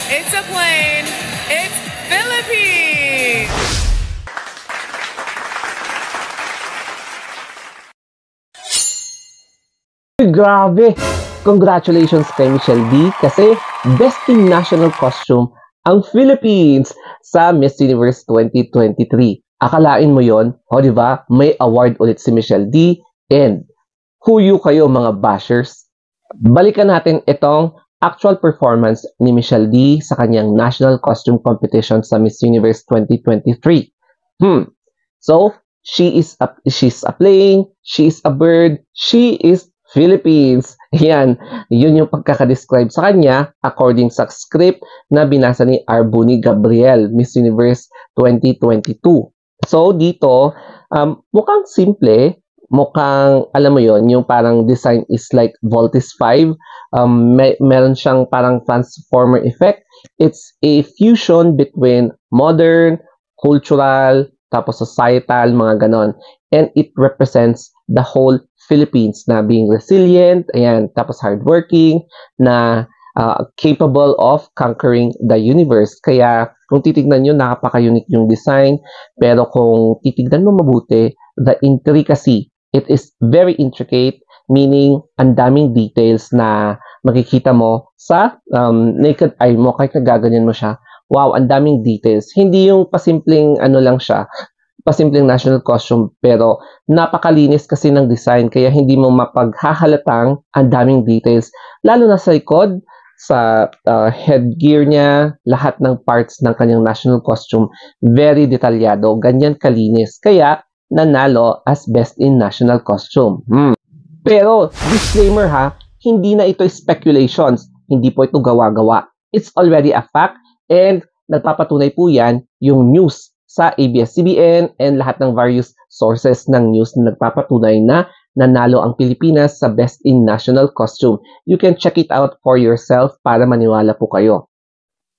It's a plane. It's Philippines. Grabe! Congratulations kay Michelle D kasi Best in National Costume ang Philippines sa Miss Universe 2023. Akalain mo yon? O di ba? May award ulit si Michelle D and huyo kayo mga bashers. Balikan natin itong actual performance ni Michelle D sa kanyang National Costume Competition sa Miss Universe 2023. So, she's a plane, she is a bird, she is Philippines. Yan, yun yung pagkakadescribe sa kanya according sa script na binasa ni Arbuni Gabriel, Miss Universe 2022. So, dito, mukhang simple, mukhang, alam mo yon, yung parang design is like Voltis 5. Meron siyang parang transformer effect. It's a fusion between modern, cultural, tapos societal, mga ganon. And it represents the whole Philippines na being resilient, ayan, tapos hardworking, na capable of conquering the universe. Kaya kung titignan nyo, nakapaka-unique yung design, pero kung titignan mo mabuti, the intricacy, it is very intricate, meaning ang daming details na makikita mo sa naked eye mo, kahit nagaganyan mo siya. Wow, ang daming details. Hindi yung pasimpleng ano lang siya, pasimpleng national costume, pero napakalinis kasi ng design, kaya hindi mo mapaghahalatang ang daming details. Lalo na sa likod, sa headgear niya, lahat ng parts ng kanyang national costume, very detalyado, ganyan kalinis. Kaya, nanalo as Best in National Costume. Pero, disclaimer ha, hindi na ito speculations, hindi po ito gawa-gawa. It's already a fact, and nagpapatunay po yan yung news sa ABS-CBN and lahat ng various sources ng news na nagpapatunay na nanalo ang Pilipinas sa Best in National Costume. You can check it out for yourself para maniwala po kayo.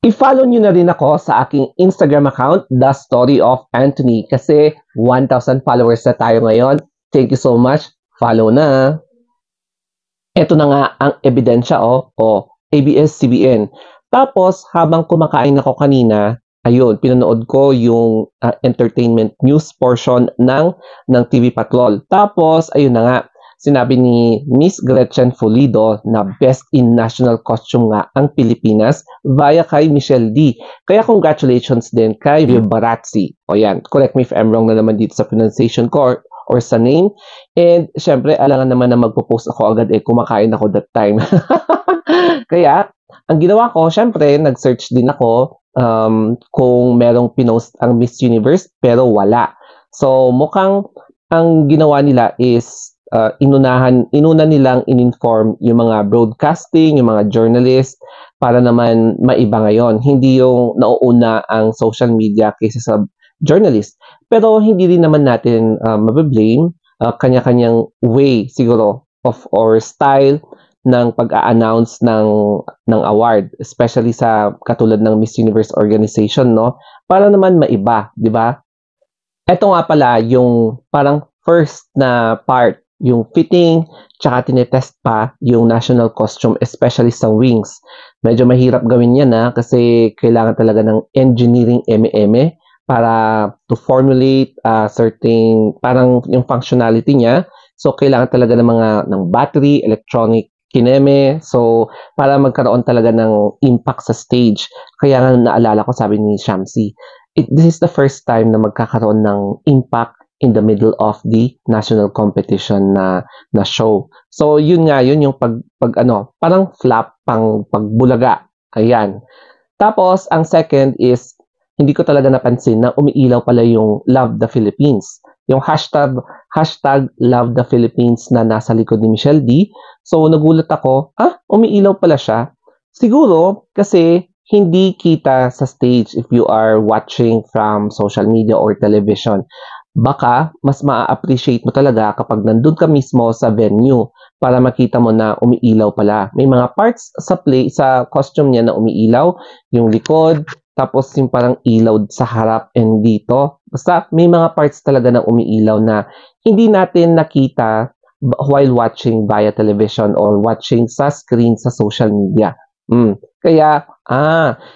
I-follow nyo na rin ako sa aking Instagram account, The Story of Anthony, kasi 1,000 followers na tayo ngayon. Thank you so much. Follow na. Ito na nga ang ebidensya ABS-CBN. Tapos, habang kumakain ako kanina, ayun, pinanood ko yung entertainment news portion ng TV Patrol. Tapos, ayun na nga, sinabi ni Miss Gretchen Fulido na Best in National Costume nga ang Pilipinas via kay Michelle D. Kaya congratulations din kay Barazzi. O yan, correct me if I'm wrong na naman dito sa pronunciation ko or sa name. And syempre, alangan naman na magpo-post ako agad kumakain ako that time. Kaya, ang ginawa ko, syempre, nag-search din ako kung merong pinost ang Miss Universe, pero wala. So, mukhang ang ginawa nila is inuna nilang in-inform yung mga broadcasting, yung mga journalists, para naman maiba ngayon. Hindi yung nauuna ang social media kaysa sa journalist. Pero hindi rin naman natin mabablame, kanya-kanyang way siguro of or style ng pag-a-announce ng award, especially sa katulad ng Miss Universe organization, no? Para naman maiba, di ba? Ito nga pala yung parang first na part, yung fitting, tsaka tinetest pa yung national costume, especially sa wings. Medyo mahirap gawin yan kasi kailangan talaga ng engineering eme-eme para to formulate certain, parang yung functionality niya. So, kailangan talaga ng battery, electronic kineme. So, para magkaroon talaga ng impact sa stage. Kaya nga naalala ko, sabi ni Shamsi, this is the first time na magkakaroon ng impact in the middle of the national competition na show. So, yun yung parang flap, pagbulaga. Ayan. Tapos, ang second is, hindi ko talaga napansin na umiilaw pala yung Love the Philippines. Yung hashtag Love the Philippines na nasa likod ni Michelle D. So, nagulat ako, umiilaw pala siya. Siguro, kasi hindi kita sa stage if you are watching from social media or television. Baka, mas ma-appreciate mo talaga kapag nandun ka mismo sa venue para makita mo na umiilaw pala. May mga parts sa costume niya na umiilaw, yung likod, tapos yung parang ilaw sa harap and dito. Basta may mga parts talaga na umiilaw na hindi natin nakita while watching via television or watching sa screen sa social media. Kaya,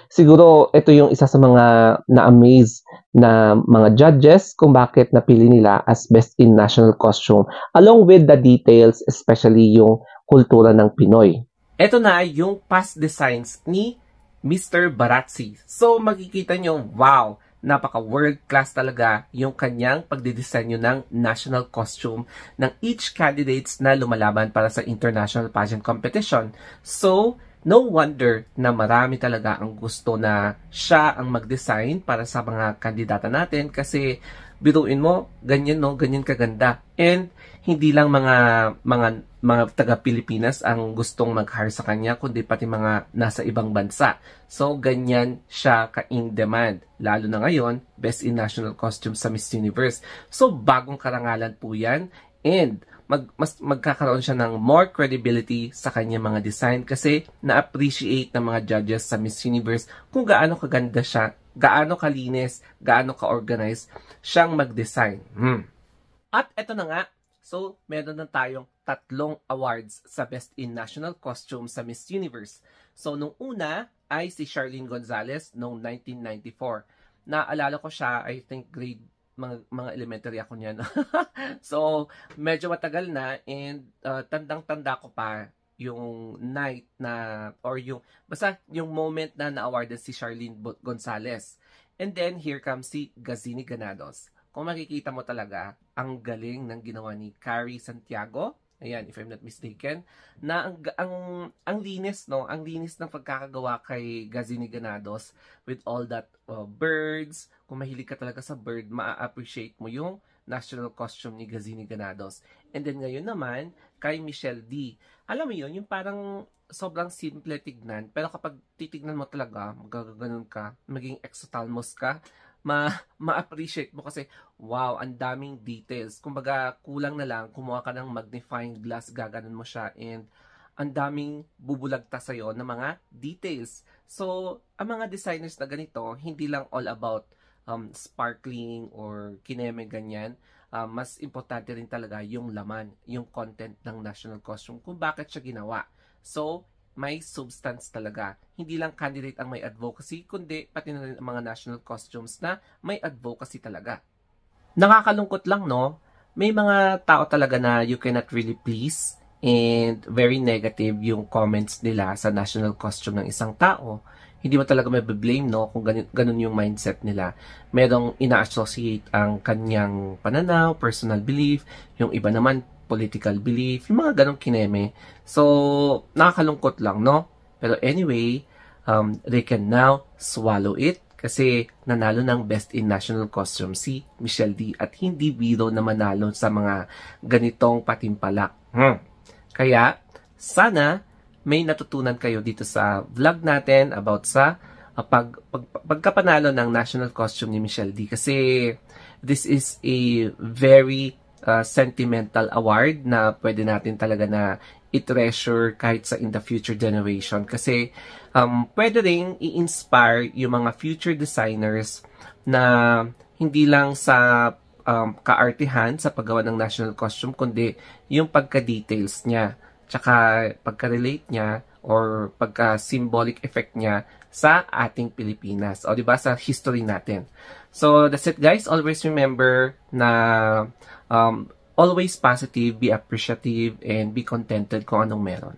siguro ito yung isa sa mga na-amaze na mga judges kung bakit napili nila as Best in National Costume along with the details, especially yung kultura ng Pinoy. Ito na yung past designs ni Mr. Barazzi. So, makikita nyo, wow, napaka-world class talaga yung kanyang pagdidisenyo ng national costume ng each candidates na lumalaban para sa international pageant competition. So, no wonder na marami talaga ang gusto na siya ang mag-design para sa mga kandidata natin kasi biruin mo, ganyan no, ganyan kaganda. And hindi lang mga taga Pilipinas ang gustong mag-hire sa kanya kundi pati mga nasa ibang bansa. So ganyan siya ka-in demand. Lalo na ngayon, Best in National Costume sa Miss Universe. So bagong karangalan po 'yan and magkakaroon siya ng more credibility sa kanyang mga design kasi na-appreciate ng mga judges sa Miss Universe kung gaano kaganda siya, gaano kalinis, gaano ka-organize siyang mag-design. At eto na nga, so meron na tayong 3 awards sa Best in National Costume sa Miss Universe. So nung una ay si Charlene Gonzalez noong 1994. Naalala ko siya, I think grade mga elementary ako niyan. So, medyo matagal na and tandang-tanda ko pa yung night na or yung basta yung moment na na-awardan si Charlene Gonzalez. And then here comes si Gazini Ganados. Kung makikita mo talaga ang galing ng ginawa ni Carrie Santiago. Ayan, if I'm not mistaken, na ang linis, no? Ang linis ng pagkakagawa kay Gazini Ganados with all that birds. Kung mahilig ka talaga sa bird, ma-appreciate mo yung national costume ni Gazini Ganados. And then ngayon naman, kay Michelle D. Alam mo yun, yung parang sobrang simple tignan, pero kapag titignan mo talaga, magaganoon ka, maging exotalmos ka, ma-appreciate mo kasi wow, ang daming details. Kumbaga, kulang na lang kumuha ka ng magnifying glass, gaganon mo siya and ang daming bubulagta sa'yo ng mga details. So, ang mga designers na ganito, hindi lang all about sparkling or kineme ganyan. Mas importante rin talaga yung laman, yung content ng national costume, kung bakit siya ginawa. So, may substance talaga. Hindi lang candidate ang may advocacy, kundi pati na rin ang mga national costumes na may advocacy talaga. Nakakalungkot lang, no? May mga tao talaga na you cannot really please and very negative yung comments nila sa national costume ng isang tao. Hindi mo talaga may blame, no? Kung ganun yung mindset nila. Merong ina-associate ang kanyang pananaw, personal belief, yung iba naman political belief, yung mga ganong kineme. So, nakakalungkot lang, no? Pero anyway, they can now swallow it kasi nanalo ng Best in National Costume si Michelle D. At hindi biro na manalo sa mga ganitong patimpalak. Kaya, sana may natutunan kayo dito sa vlog natin about sa pagkapanalo ng National Costume ni Michelle D. Kasi this is a very sentimental award na pwede natin talaga na i-treasure kahit sa in the future generation kasi pwede ring i-inspire yung mga future designers na hindi lang sa kaartihan sa paggawa ng national costume kundi yung pagka-details niya tsaka pagka-relate niya or pagka-symbolic effect niya sa ating Pilipinas o diba sa history natin. So that's it guys, always remember na always positive, be appreciative, and be contented kung anong meron.